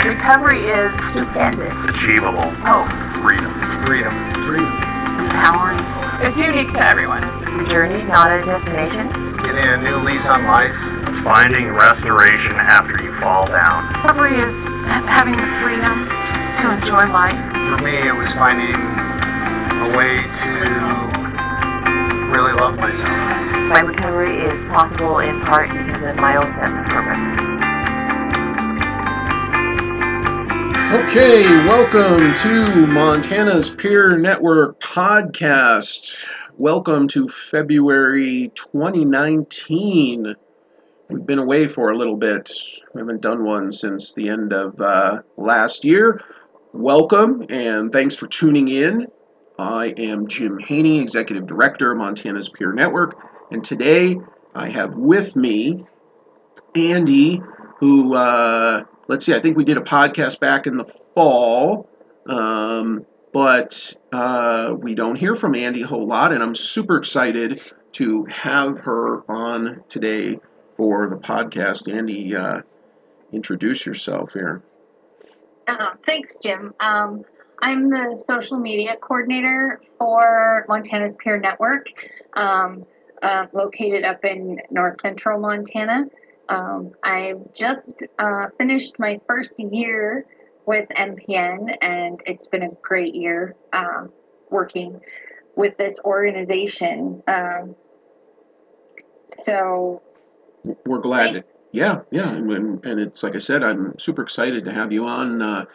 Recovery is stupendous. Achievable. Hope. Freedom. Freedom. Empowering. It's unique to everyone. The journey, not a destination. Getting a new lease on life. Finding restoration after you fall down. Recovery is having the freedom to enjoy life. For me, it was finding a way to really love myself. My recovery is possible in part because of my own sense of purpose. Okay, welcome to Montana's Peer Network podcast. Welcome to February 2019. We've been away for a little bit. We haven't done one since the end of last year. Welcome, and thanks for tuning in. I am Jim Hajny, Executive Director of Montana's Peer Network, and today I have with me Andi, who, let's see, I think we did a podcast back in the fall, but we don't hear from Andi a whole lot, and I'm super excited to have her on today for the podcast. Andi, introduce yourself here. Thanks, Jim. I'm the social media coordinator for Montana's Peer Network, located up in north central Montana. I've just finished my first year with MPN, and it's been a great year working with this organization. So we're glad. Yeah, and it's like I said, I'm super excited to have you on.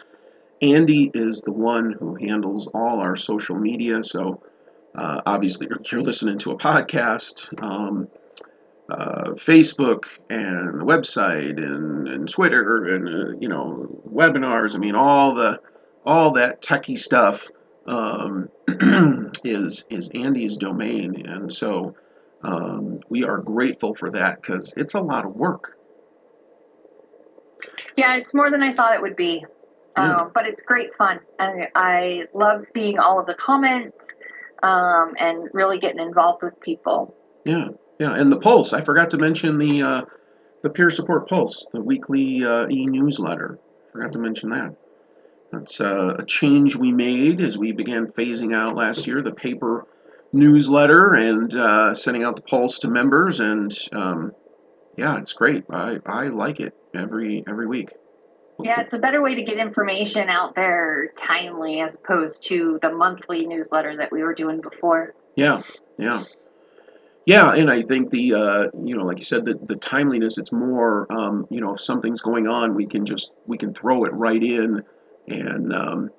Andi is the one who handles all our social media, so obviously you're listening to a podcast, Facebook and the website and Twitter and webinars. I mean, all that techie stuff is Andi's domain, and so we are grateful for that because it's a lot of work. Yeah, it's more than I thought it would be. But it's great fun. I love seeing all of the comments and really getting involved with people. Yeah, and the Pulse. I forgot to mention the Peer Support Pulse, the weekly e-newsletter. Forgot to mention that. That's a change we made as we began phasing out last year the paper newsletter and sending out the Pulse to members. And yeah, it's great. I like it every week. Yeah, it's a better way to get information out there timely as opposed to the monthly newsletter that we were doing before. Yeah, and I think the like you said, the timeliness. It's more, if something's going on, we can throw it right in and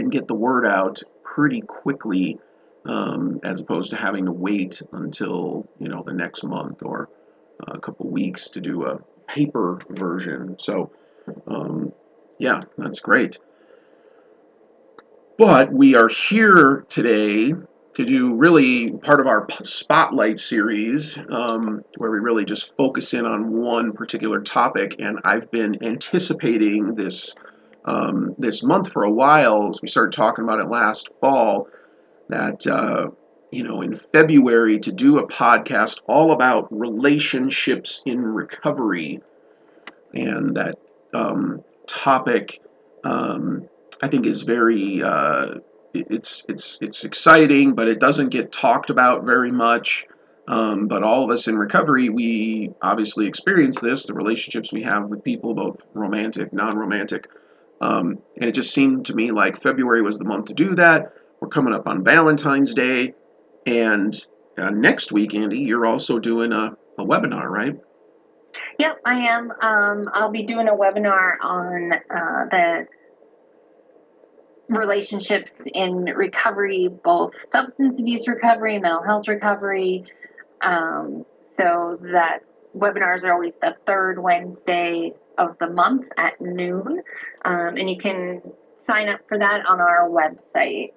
get the word out pretty quickly, as opposed to having to wait until the next month or a couple weeks to do a paper version. So. Yeah, that's great. But we are here today to do really part of our Spotlight series, where we really just focus in on one particular topic. And I've been anticipating this month for a while, as we started talking about it last fall, that in February to do a podcast all about relationships in recovery, and that topic I think is very it's exciting, but it doesn't get talked about very much. But all of us in recovery, we obviously experience this, the relationships we have with people, both romantic, non-romantic. And it just seemed to me like February was the month to do that. We're coming up on Valentine's Day, and next week, Andi, you're also doing a webinar, right? Yep, I am. I'll be doing a webinar on the relationships in recovery, both substance abuse recovery, mental health recovery. So that webinars are always the third Wednesday of the month at noon. And you can sign up for that on our website.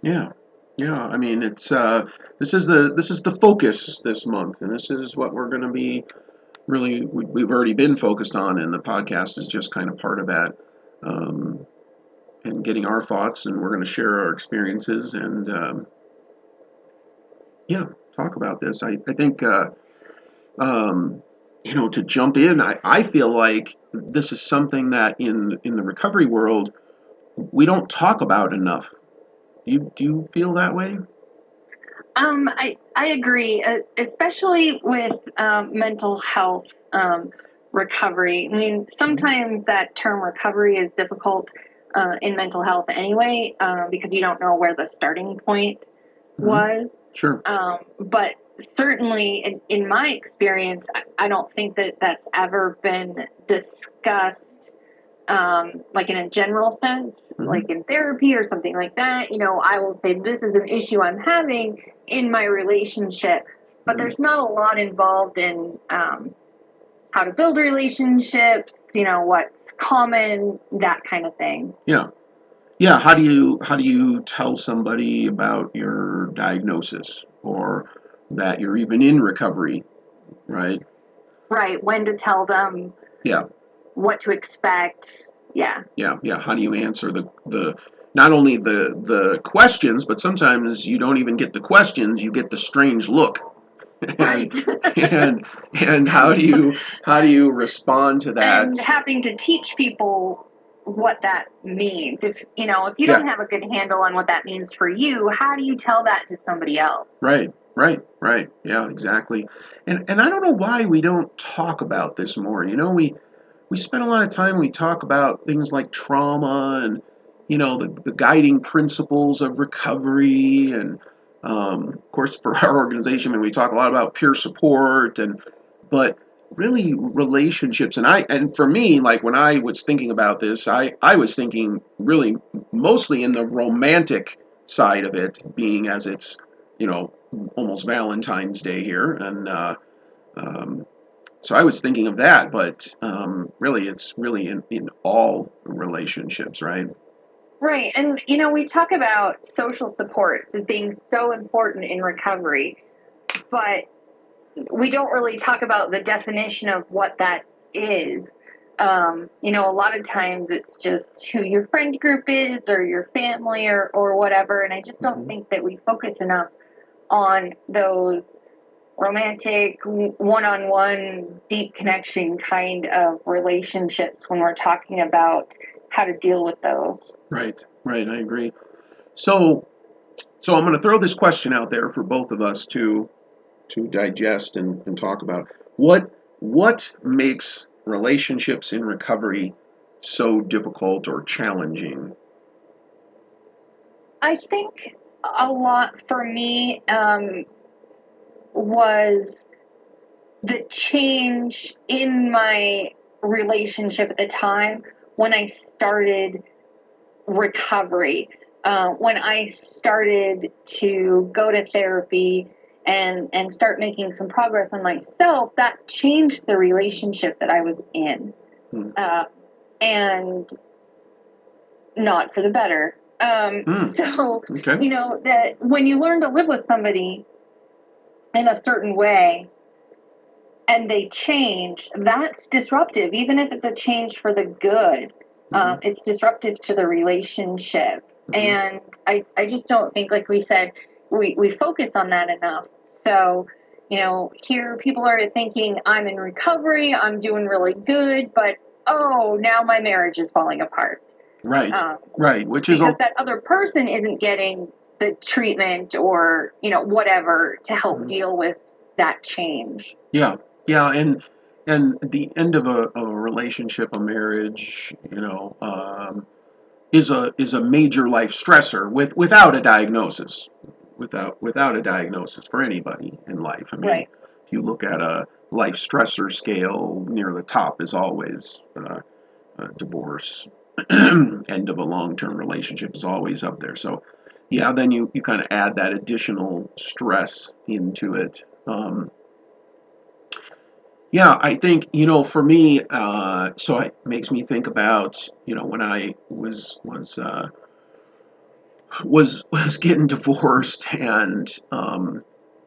Yeah. I mean, it's this is the focus this month, and this is what we're going to be. Really, we've already been focused on, and the podcast is just kind of part of that, and getting our thoughts, and we're going to share our experiences and, talk about this. I think to jump in, I feel like this is something that in the recovery world we don't talk about enough. Do you feel that way? I agree, especially with mental health recovery. I mean, sometimes that term recovery is difficult in mental health anyway, because you don't know where the starting point was. Sure. But certainly, in my experience, I don't think that that's ever been discussed, like in a general sense, like in therapy or something like that. I will say this is an issue I'm having in my relationship, but there's not a lot involved in how to build relationships, what's common, that kind of thing. Yeah. Yeah, how do you tell somebody about your diagnosis or that you're even in recovery, right? Right, when to tell them. Yeah. What to expect. Yeah. Yeah. How do you answer the not only the questions, but sometimes you don't even get the questions, you get the strange look. Right. and how do you respond to that? And having to teach people what that means. If you don't have a good handle on what that means for you, how do you tell that to somebody else? Right. Yeah, exactly. And I don't know why we don't talk about this more. We spend a lot of time, we talk about things like trauma and the guiding principles of recovery, and of course for our organization, we talk a lot about peer support, but really relationships. And for me, like when I was thinking about this, I was thinking really mostly in the romantic side of it, being as it's almost Valentine's Day here, and so I was thinking of that, but really it's really in all relationships, right? Right. And we talk about social supports as being so important in recovery, but we don't really talk about the definition of what that is. A lot of times it's just who your friend group is or your family or whatever. And I just don't think that we focus enough on those romantic, one-on-one, deep connection kind of relationships when we're talking about how to deal with those. Right, I agree. So I'm going to throw this question out there for both of us to digest and talk about. What makes relationships in recovery so difficult or challenging? I think a lot for me was the change in my relationship at the time when I started recovery. When I started to go to therapy and start making some progress on myself, that changed the relationship that I was in. And not for the better. So, okay. That when you learn to live with somebody in a certain way and they change, that's disruptive, even if it's a change for the good. It's disruptive to the relationship. And I just don't think, like we said, we focus on that enough. So, here people are thinking, I'm in recovery, I'm doing really good, but now my marriage is falling apart. Right. Which is because that other person isn't getting the treatment or whatever to help deal with that change. Yeah, and the end of a relationship, a marriage, is a major life stressor without a diagnosis, without a diagnosis for anybody in life. I mean, right. If you look at a life stressor scale, near the top is always divorce. End of a long-term relationship is always up there. So, yeah, then you kind of add that additional stress into it. Yeah, I think for me, so it makes me think about when I was getting divorced, and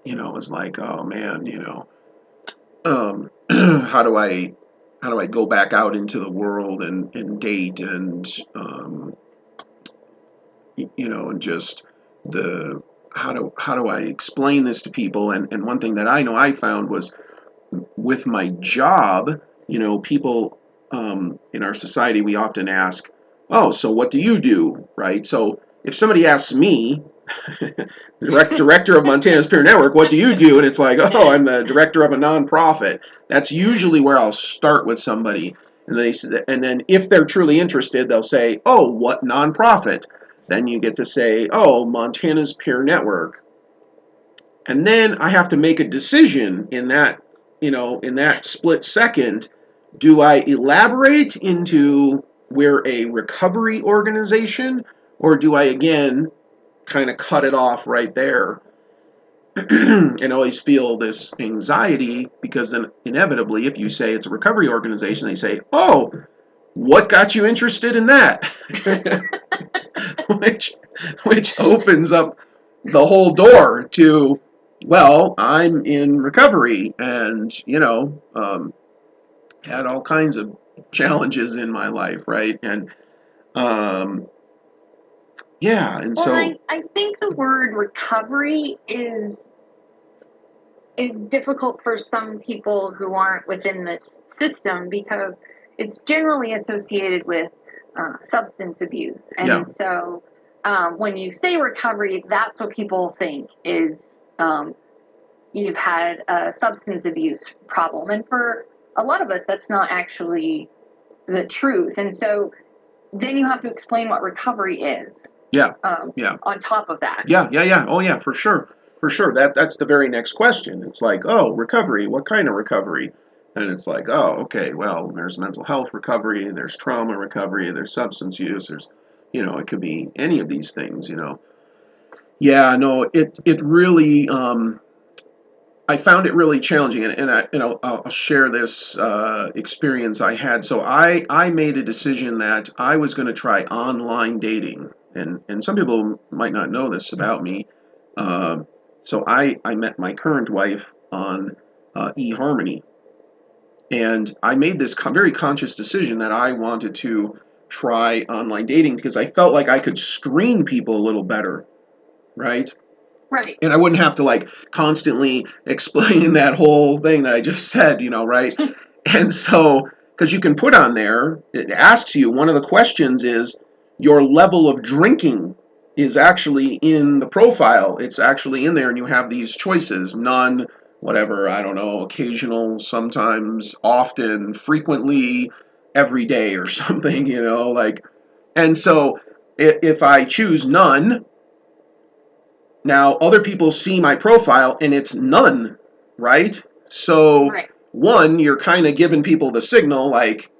it was like, oh man, how do I go back out into the world and date and and just how do I explain this to people? And one thing that I know I found was with my job, people in our society, we often ask, oh, so what do you do, right? So if somebody asks me, director of Montana's Peer Network, what do you do? And it's like, oh, I'm the director of a nonprofit. That's usually where I'll start with somebody. And then if they're truly interested, they'll say, oh, what nonprofit? Then you get to say, oh, Montana's Peer Network. And then I have to make a decision in that, in that split second. Do I elaborate into we're a recovery organization, or do I again kind of cut it off right there and always feel this anxiety? Because then inevitably, if you say it's a recovery organization, they say, oh, what got you interested in that? which opens up the whole door to, well, I'm in recovery and, had all kinds of challenges in my life, right? And, and well, so... I think the word recovery is difficult for some people who aren't within this system because it's generally associated with substance abuse. And so when you say recovery, that's what people think is you've had a substance abuse problem. And for a lot of us, that's not actually the truth. And so then you have to explain what recovery is. On top of that. Yeah. Oh, yeah, for sure. For sure. That's the very next question. It's like, oh, recovery. What kind of recovery? And it's like, oh, okay, well, there's mental health recovery, there's trauma recovery, there's substance use, there's, it could be any of these things, Yeah, no, it really, I found it really challenging, and I'll share this experience I had. So I made a decision that I was going to try online dating, and some people might not know this about me. So I met my current wife on eHarmony, and I made this very conscious decision that I wanted to try online dating because I felt like I could screen people a little better, right? Right. And I wouldn't have to constantly explain that whole thing that I just said, right? And so, because you can put on there, it asks you, one of the questions is your level of drinking is actually in the profile. It's actually in there, and you have these choices: none, whatever, I don't know, occasional, sometimes, often, frequently, every day or something, And so if I choose none, now, other people see my profile, and it's none, right? So, one, you're kind of giving people the signal,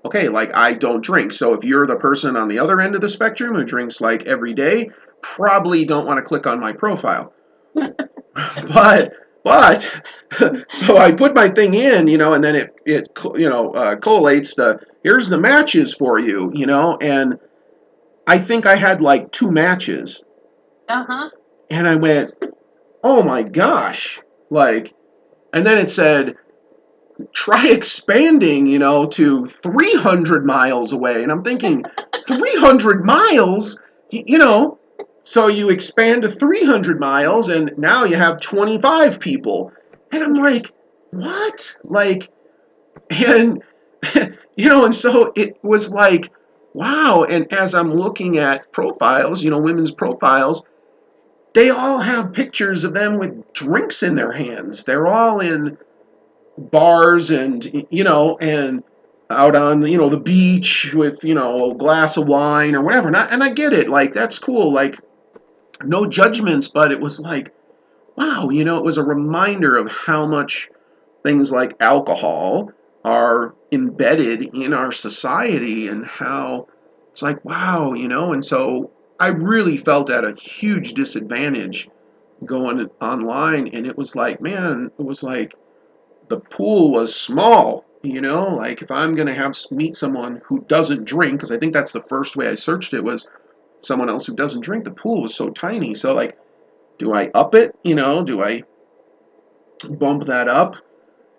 okay, I don't drink. So if you're the person on the other end of the spectrum who drinks, every day, probably don't want to click on my profile. But, so I put my thing in, and then it collates here's the matches for you, and I think I had, 2 matches. Uh-huh. And I went, oh my gosh, and then it said, try expanding, to 300 miles away. And I'm thinking, 300 miles? So you expand to 300 miles and now you have 25 people. And I'm like, what? And, and so it was wow. And as I'm looking at profiles, women's profiles, they all have pictures of them with drinks in their hands. They're all in bars and, and out on, the beach with, a glass of wine or whatever. And I get it. That's cool. No judgments, but it was wow, it was a reminder of how much things like alcohol are embedded in our society and how it's wow, and so I really felt at a huge disadvantage going online, and it was man, it was the pool was small, if I'm going to meet someone who doesn't drink, because I think that's the first way I searched it was someone else who doesn't drink, the pool was so tiny. So do I up it, do I bump that up?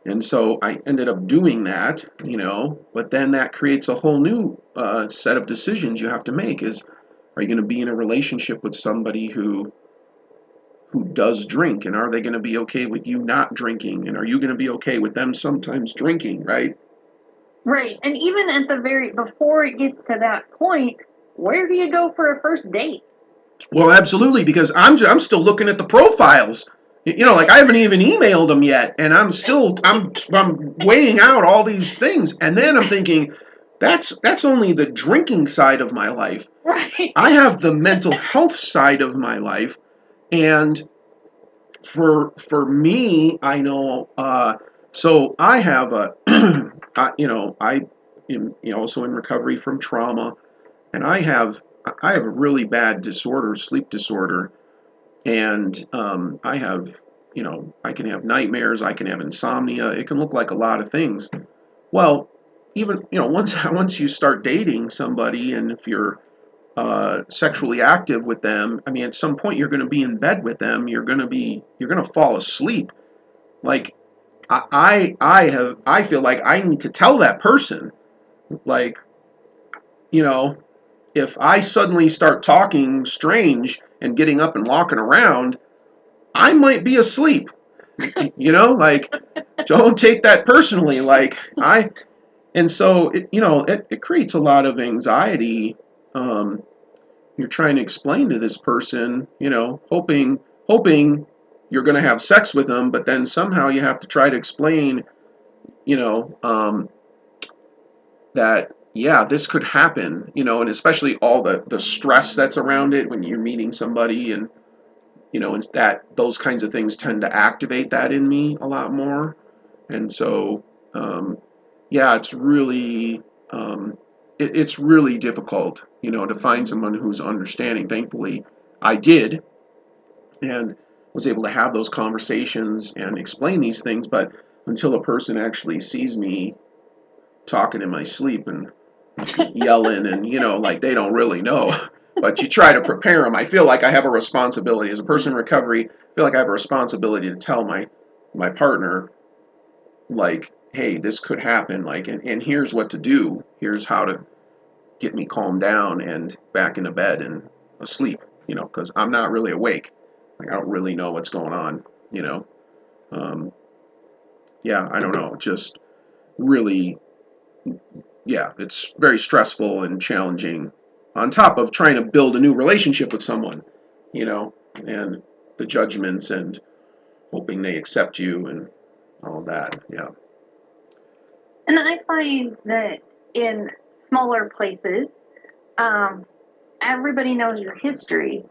And so I ended up doing that, but then that creates a whole new set of decisions you have to make is, are you going to be in a relationship with somebody who who does drink, and are they going to be okay with you not drinking, and are you going to be okay with them sometimes drinking, right? Right. And even at before it gets to that point, where do you go for a first date? Well, absolutely, because I'm still looking at the profiles. Like I haven't even emailed them yet, and I'm weighing out all these things, and then I'm thinking, that's only the drinking side of my life. Right. I have the mental health side of my life, and for me, I know. So I have a, I am also in recovery from trauma, and I have a really bad disorder, sleep disorder, and I have, I can have nightmares, I can have insomnia, it can look like a lot of things. Well, even once you start dating somebody, and if you're sexually active with them, I mean, at some point you're going to be in bed with them, you're going to fall asleep. Like I feel like I need to tell that person, like, if I suddenly start talking strange and getting up and walking around, I might be asleep. Like, don't take that personally. And so it creates a lot of anxiety. You're trying to explain to this person, hoping you're going to have sex with them, but then somehow you have to try to explain, that, yeah, this could happen, and especially all the stress that's around it when you're meeting somebody, and, and that those kinds of things tend to activate that in me a lot more. And so, yeah, it's really, it's really difficult, to find someone who's understanding. Thankfully, I did, and was able to have those conversations and explain these things. But until a person actually sees me talking in my sleep and yelling, and like, they don't really know, but you try to prepare them. I feel like I have a responsibility as a person in recovery. I feel like I have a responsibility to tell my partner, like, hey, this could happen, like, and here's what to do. Here's how to get me calmed down and back into bed and asleep, because I'm not really awake. Like, I don't really know what's going on, um, yeah, I don't know, just really, yeah, it's very stressful and challenging, on top of trying to build a new relationship with someone, and the judgments and hoping they accept you and all that. Yeah. And I find that in smaller places, everybody knows your history.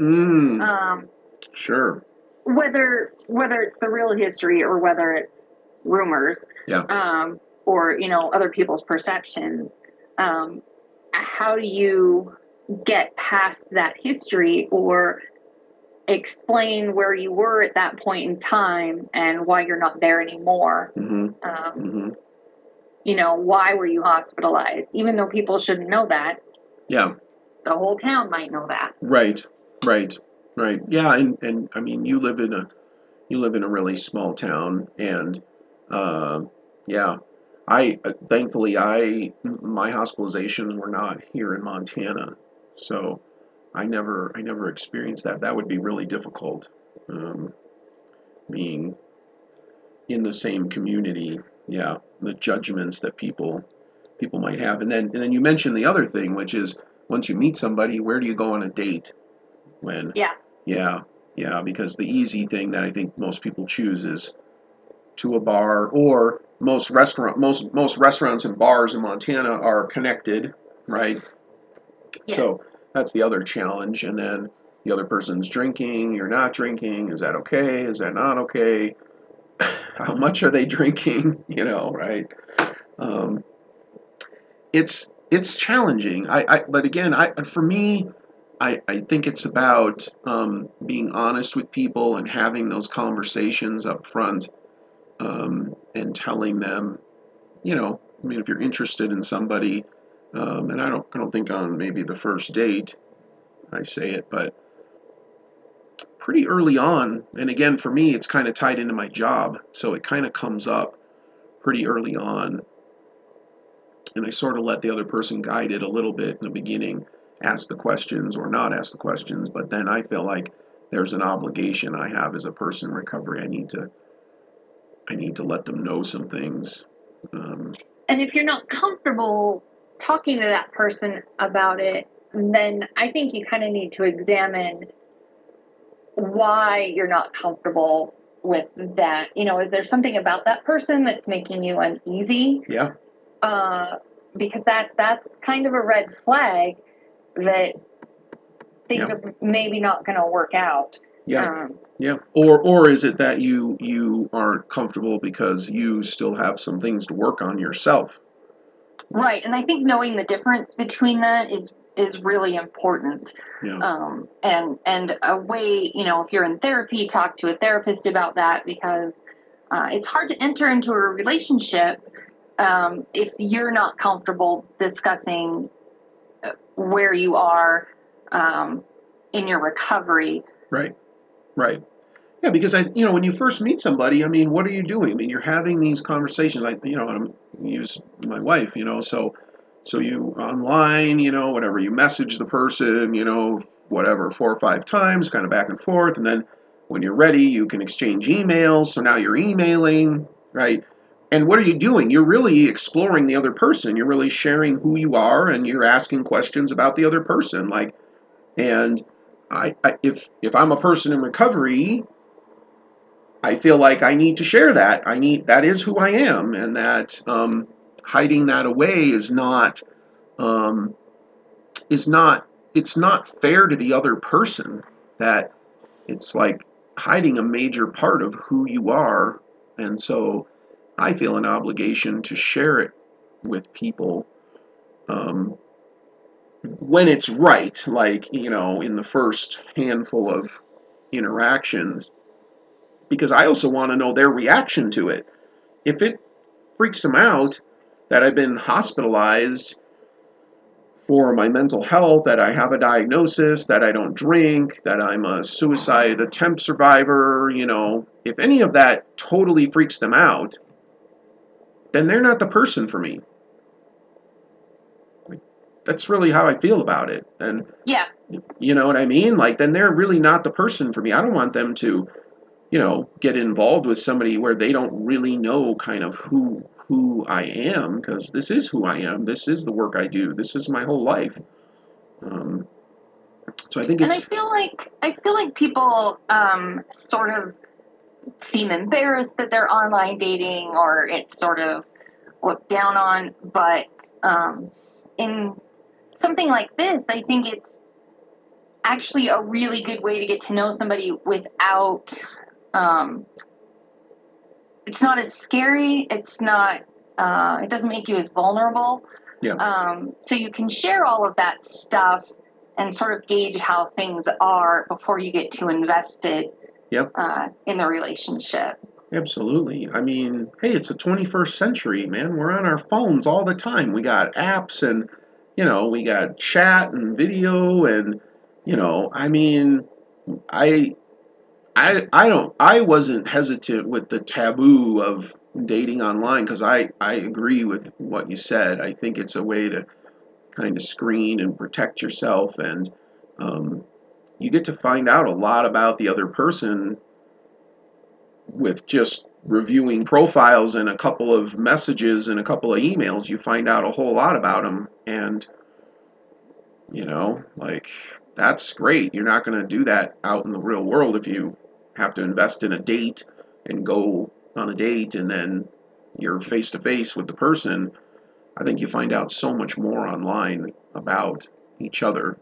Sure. Whether it's the real history or whether it's rumors. Yeah. Or other people's perceptions. How do you get past that history, or explain where you were at that point in time and why you're not there anymore? Why were you hospitalized? Even though people shouldn't know that. Yeah. The whole town might know that. Right. Yeah, and I mean, you live in a really small town, and yeah, thankfully my hospitalizations were not here in Montana, so I never experienced that. That would be really difficult, being in the same community. Yeah, the judgments that people might have, and then you mentioned the other thing, which is, once you meet somebody, where do you go on a date? When yeah, because the easy thing that I think most people choose is to a bar, or most restaurants and bars in Montana are connected, right? Yes. So that's the other challenge. And then the other person's drinking, you're not drinking. Is that okay? Is that not okay? How much are they drinking? Right? Um, it's challenging. But again, for me, I think it's about being honest with people and having those conversations up front, and telling them, I mean, if you're interested in somebody, and I don't think on maybe the first date I say it, but pretty early on, and again, for me, it's kind of tied into my job, so it kind of comes up pretty early on, and I sort of let the other person guide it a little bit in the beginning, ask the questions or not ask the questions, but then I feel like there's an obligation I have as a person in recovery. I need to let them know some things. And if you're not comfortable talking to that person about it, then I think you kind of need to examine why you're not comfortable with that. Is there something about that person that's making you uneasy? Yeah. Because that's kind of a red flag that things are maybe not going to work out. Yeah. Yeah. Or is it that you aren't comfortable because you still have some things to work on yourself? Right. And I think knowing the difference between that is really important. Yeah. And a way, if you're in therapy, talk to a therapist about that, because it's hard to enter into a relationship if you're not comfortable discussing where you are in your recovery. Right. Right. Yeah, because when you first meet somebody, I mean, what are you doing? I mean, you're having these conversations. I'm use my wife, so you online, whatever, you message the person, whatever, 4 or 5 times, kind of back and forth, and then when you're ready, you can exchange emails. So now you're emailing, right? And what are you doing? You're really exploring the other person. You're really sharing who you are, and you're asking questions about the other person, and if I'm a person in recovery, I feel like I need to share that. That is who I am, and that hiding that away is not it's not fair to the other person. That it's like hiding a major part of who you are, and so I feel an obligation to share it with people when it's right. Like in the first handful of interactions, because I also want to know their reaction to it. If it freaks them out that I've been hospitalized for my mental health, that I have a diagnosis, that I don't drink, that I'm a suicide attempt survivor, if any of that totally freaks them out, then they're not the person for me. That's really how I feel about it. And yeah, you know what I mean? Then they're really not the person for me. I don't want them to get involved with somebody where they don't really know kind of who I am, because this is who I am. This is the work I do. This is my whole life. So I think and I feel like people sort of seem embarrassed that they're online dating, or it's sort of looked down on. But in something like this, I think it's actually a really good way to get to know somebody without. It's not as scary. It's not. It doesn't make you as vulnerable. Yeah. So you can share all of that stuff and sort of gauge how things are before you get too invested. Yep. In the relationship. Absolutely. I mean, hey, it's the 21st century, man. We're on our phones all the time. We got apps, and we got chat and video, and I mean, I wasn't hesitant with the taboo of dating online, because I agree with what you said. I think it's a way to kind of screen and protect yourself, and you get to find out a lot about the other person with just reviewing profiles and a couple of messages and a couple of emails. You find out a whole lot about them, and that's great. You're not going to do that out in the real world if you have to invest in a date and go on a date and then you're face to face with the person. I think you find out so much more online about each other.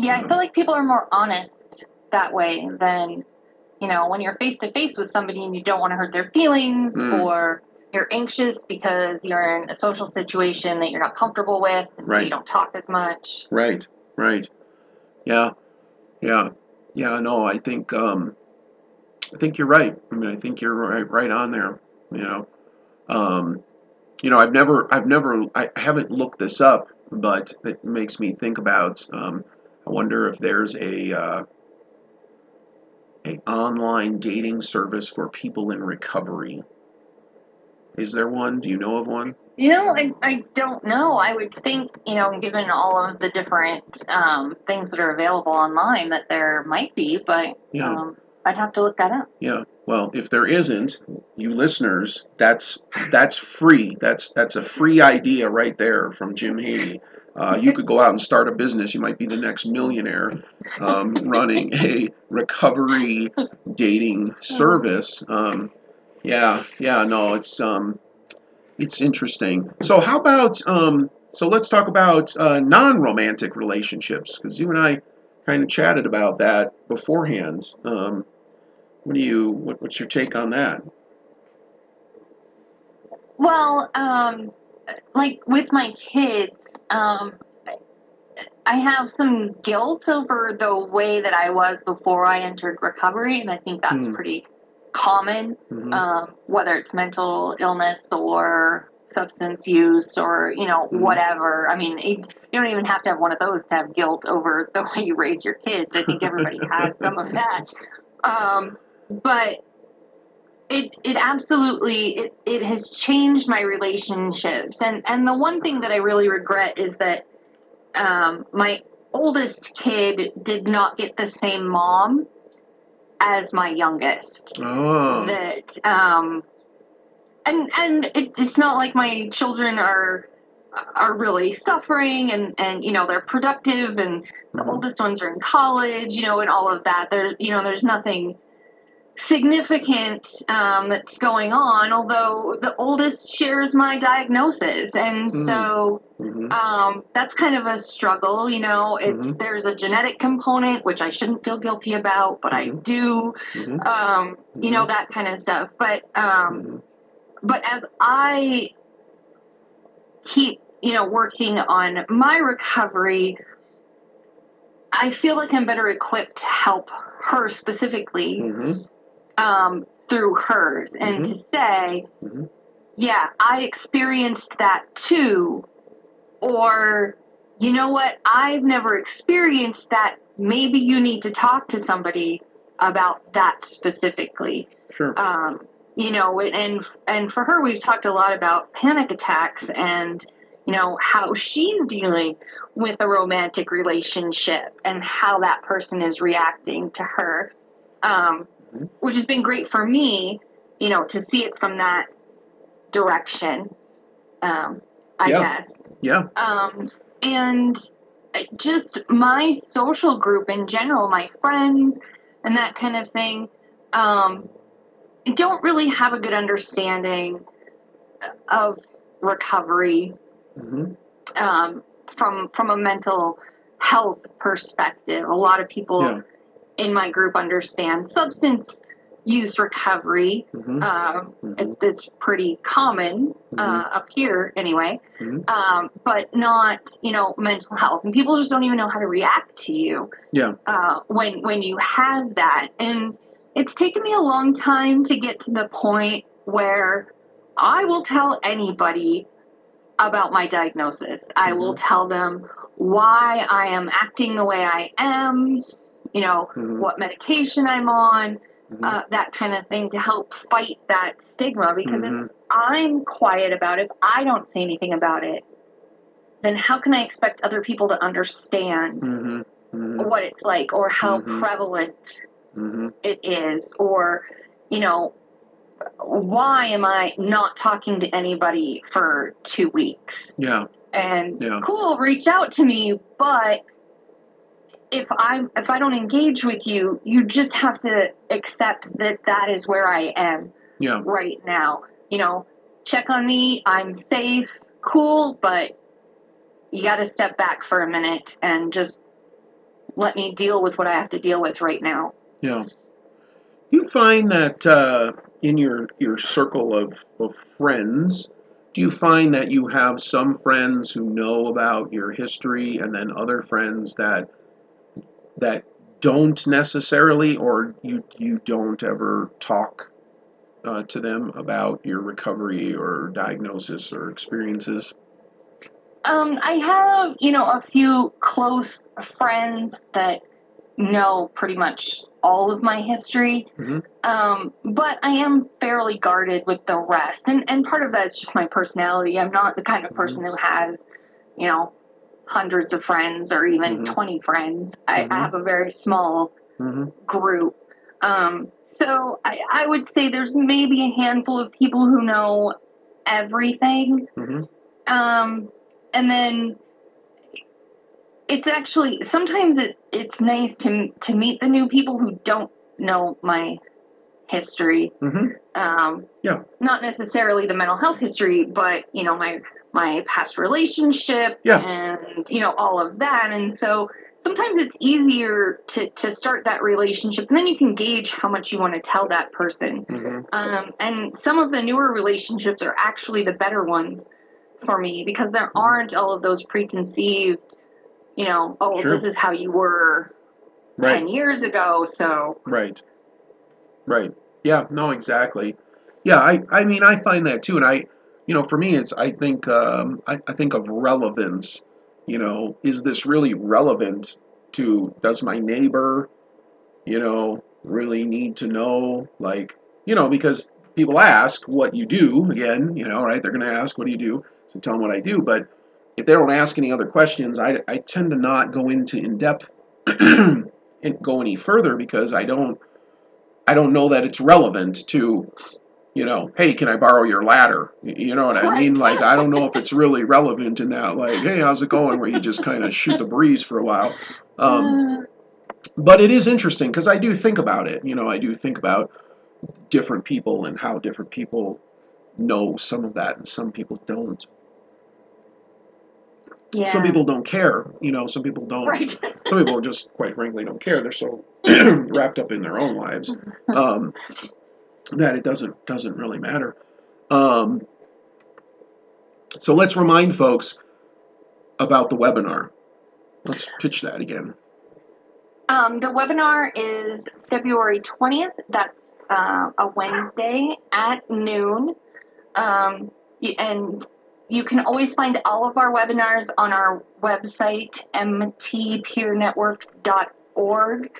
Yeah, I feel like people are more honest that way than, when you're face to face with somebody and you don't want to hurt their feelings, or you're anxious because you're in a social situation that you're not comfortable with, and so you don't talk as much. Right. Yeah. No, I think you're right. I mean, I think you're right on there. I haven't looked this up, but it makes me think about. I wonder if there's a online dating service for people in recovery. Is there one? Do you know of one? I don't know. I would think, given all of the different things that are available online, that there might be, but Yeah. I'd have to look that up. Yeah. Well, if there isn't, you listeners, that's free. That's a free idea right there from Jim Hajny. You could go out and start a business. You might be the next millionaire running a recovery dating service. No, it's interesting. So how about so let's talk about non-romantic relationships, because you and I kind of chatted about that beforehand. What's your take on that? Well, like with my kids, I have some guilt over the way that I was before I entered recovery, and I think that's pretty common, whether it's mental illness or substance use or, whatever. I mean, you don't even have to have one of those to have guilt over the way you raise your kids. I think everybody has some of that. But it absolutely, it has changed my relationships. And the one thing that I really regret is that my oldest kid did not get the same mom as my youngest. Oh. That and it's not like my children are really suffering and they're productive and the oldest ones are in college, and all of that. There's nothing significant that's going on, although the oldest shares my diagnosis, and so that's kind of a struggle. There's a genetic component which I shouldn't feel guilty about, but I do. That kind of stuff. But as I keep working on my recovery, I feel like I'm better equipped to help her specifically through hers, and to say, yeah, I experienced that too, or, you know what, I've never experienced that. Maybe you need to talk to somebody about that specifically. Sure. And for her, we've talked a lot about panic attacks and, how she's dealing with a romantic relationship and how that person is reacting to her. Which has been great for me, to see it from that direction, I guess. Yeah. And just my social group in general, my friends and that kind of thing, don't really have a good understanding of recovery from a mental health perspective. A lot of people in my group understand substance use recovery. It's pretty common up here anyway, but not, mental health. And people just don't even know how to react to you when you have that. And it's taken me a long time to get to the point where I will tell anybody about my diagnosis. I will tell them why I am acting the way I am, what medication I'm on, that kind of thing, to help fight that stigma. Because if I'm quiet about it, if I don't say anything about it, then how can I expect other people to understand what it's like, or how prevalent it is, or, why am I not talking to anybody for 2 weeks? Yeah. And cool, reach out to me, but if I don't engage with you, you just have to accept that is where I am right now. Check on me, I'm safe, cool, but you got to step back for a minute and just let me deal with what I have to deal with right now. Yeah. You find that in your circle of friends, do you find that you have some friends who know about your history and then other friends that don't necessarily, or you don't ever talk to them about your recovery or diagnosis or experiences? I have, a few close friends that know pretty much all of my history. But I am fairly guarded with the rest. And part of that is just my personality. I'm not the kind of person who has, you know, hundreds of friends or even 20 friends. I have a very small group. So I would say there's maybe a handful of people who know everything. And then it's actually, sometimes it's nice to meet the new people who don't know my history. Not necessarily the mental health history, but, you know, my past relationship and, you know, all of that. And so sometimes it's easier to start that relationship, and then you can gauge how much you want to tell that person. And some of the newer relationships are actually the better ones for me, because there aren't all of those preconceived, you know, this is how you were 10 years ago, so. Right. Yeah, no, exactly. Yeah, I mean, I find that too, and you know, for me, I think of relevance. You know, is this really relevant to, does my neighbor, you know, really need to know, like, you know, because people ask what you do, again, you know, right? They're going to ask, what do you do? So tell them what I do, but if they don't ask any other questions, I tend to not go into in-depth and go any further, because I don't know that it's relevant to, you know, hey, can I borrow your ladder? You know what I mean? Like, I don't know if it's really relevant in that, like, hey, how's it going? Where you just kind of shoot the breeze for a while. But it is interesting, because I do think about it. You know, I do think about different people and how different people know some of that, and some people don't. Some people don't care, you know, some people don't. Some people just, quite frankly, don't care. They're so wrapped up in their own lives that it doesn't really matter. So let's remind folks about the webinar. Let's pitch that again. The webinar is February 20th. That's a Wednesday at noon. And you can always find all of our webinars on our website, mtpeernetwork.org.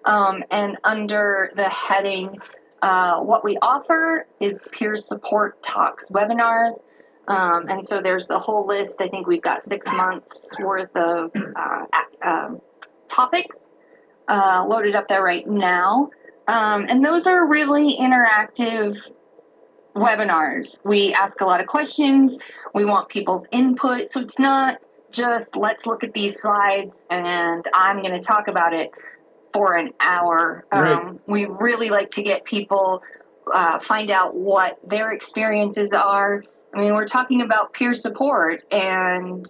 And under the heading, what we offer is Peer Support Talks webinars. And so there's the whole list. I think we've got 6 months worth of topics loaded up there right now. And those are really interactive webinars. We ask a lot of questions. We want people's input. So it's not just, let's look at these slides and I'm going to talk about it for an hour. We really like to get people, find out what their experiences are. I mean, we're talking about peer support, and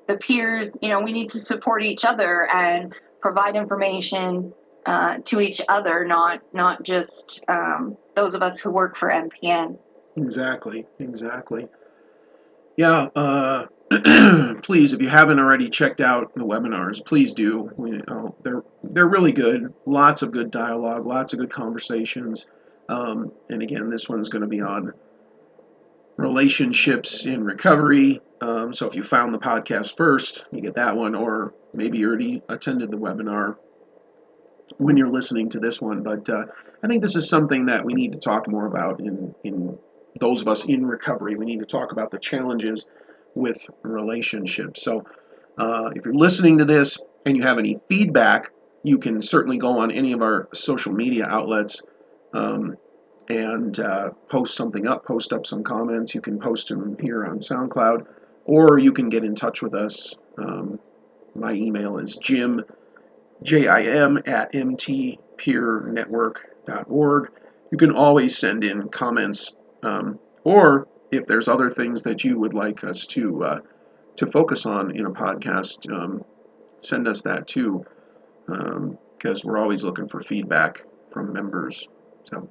the peers, you know, we need to support each other and provide information to each other, not just those of us who work for MPN. Exactly. Yeah, please, if you haven't already checked out the webinars, please do. They're really good. Lots of good dialogue, lots of good conversations. And again, this one's going to be on relationships in recovery. So if you found the podcast first, you get that one, or maybe you already attended the webinar when you're listening to this one. But I think this is something that we need to talk more about in those of us in recovery. We need to talk about the challenges with relationships. So if you're listening to this and you have any feedback, you can certainly go on any of our social media outlets and post something up, post up some comments. You can post them here on SoundCloud, or you can get in touch with us. My email is jim at mtpeernetwork.org. You can always send in comments, or if there's other things that you would like us to focus on in a podcast, send us that too, because we're always looking for feedback from members. So.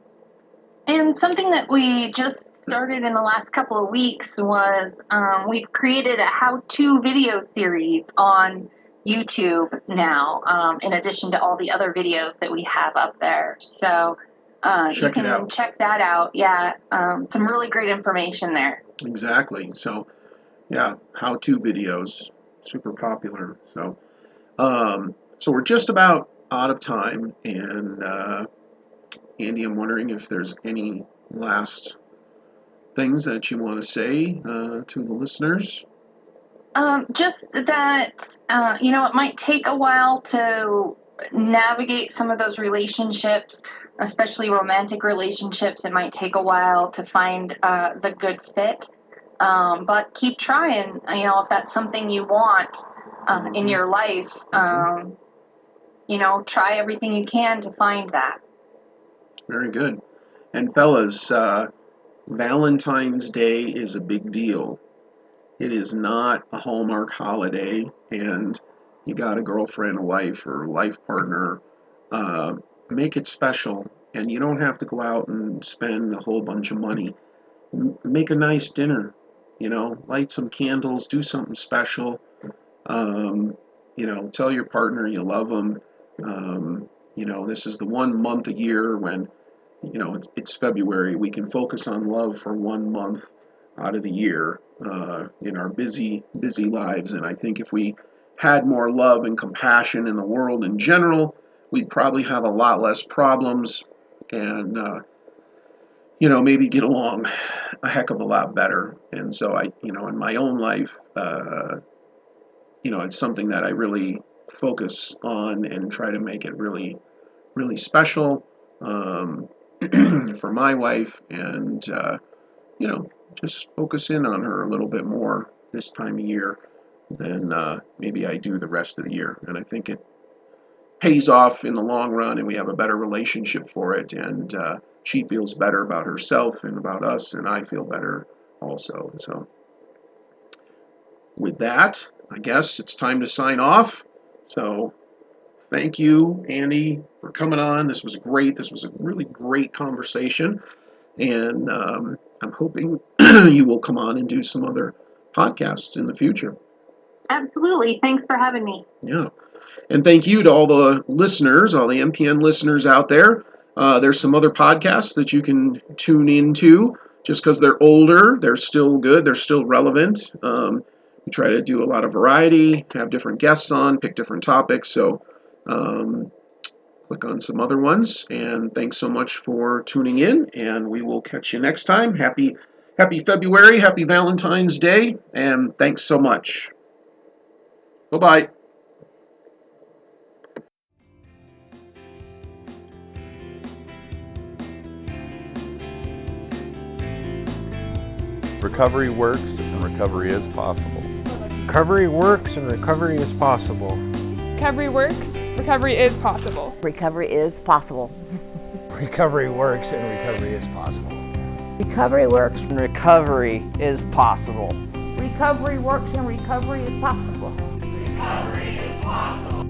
And something that we just started in the last couple of weeks was we've created a how-to video series on YouTube now, in addition to all the other videos that we have up there. So you can check that out. Yeah, some really great information there. Exactly. So, yeah, how-to videos, super popular. So, so we're just about out of time. And Andy, I'm wondering if there's any last things that you want to say to the listeners. Just that, it might take a while to navigate some of those relationships, especially romantic relationships. It might take a while to find the good fit. But keep trying, if that's something you want in your life, try everything you can to find that. Very good. And fellas, Valentine's Day is a big deal. It is not a Hallmark holiday, and you got a girlfriend, a wife, or life partner. Make it special, and you don't have to go out and spend a whole bunch of money. Make a nice dinner, light some candles, do something special. Tell your partner you love them. This is the 1 month a year when, it's February. We can focus on love for 1 month out of the year in our busy, busy lives. And I think if we had more love and compassion in the world in general, we'd probably have a lot less problems and, maybe get along a heck of a lot better. And so in my own life, it's something that I really focus on and try to make it really, really special for my wife, and just focus in on her a little bit more this time of year than maybe I do the rest of the year. And I think it pays off in the long run, and we have a better relationship for it, and she feels better about herself and about us, and I feel better also. So with that, I guess it's time to sign off. So thank you, Andy, for coming on. This was great. This was a really great conversation. And I'm hoping you will come on and do some other podcasts in the future. Absolutely. Thanks for having me. Yeah. And thank you to all the listeners, all the MPN listeners out there. There's some other podcasts that you can tune into. Just because they're older, they're still good. They're still relevant. We try to do a lot of variety, have different guests on, pick different topics. So click on some other ones. And thanks so much for tuning in. And we will catch you next time. Happy February. Happy Valentine's Day. And thanks so much. Bye-bye. Recovery works and recovery is possible. Recovery works and recovery is possible. Recovery works, recovery is possible. Recovery is possible. Recovery works and recovery is possible. Recovery works and recovery is possible. Recovery works and recovery is possible. Recovery is possible.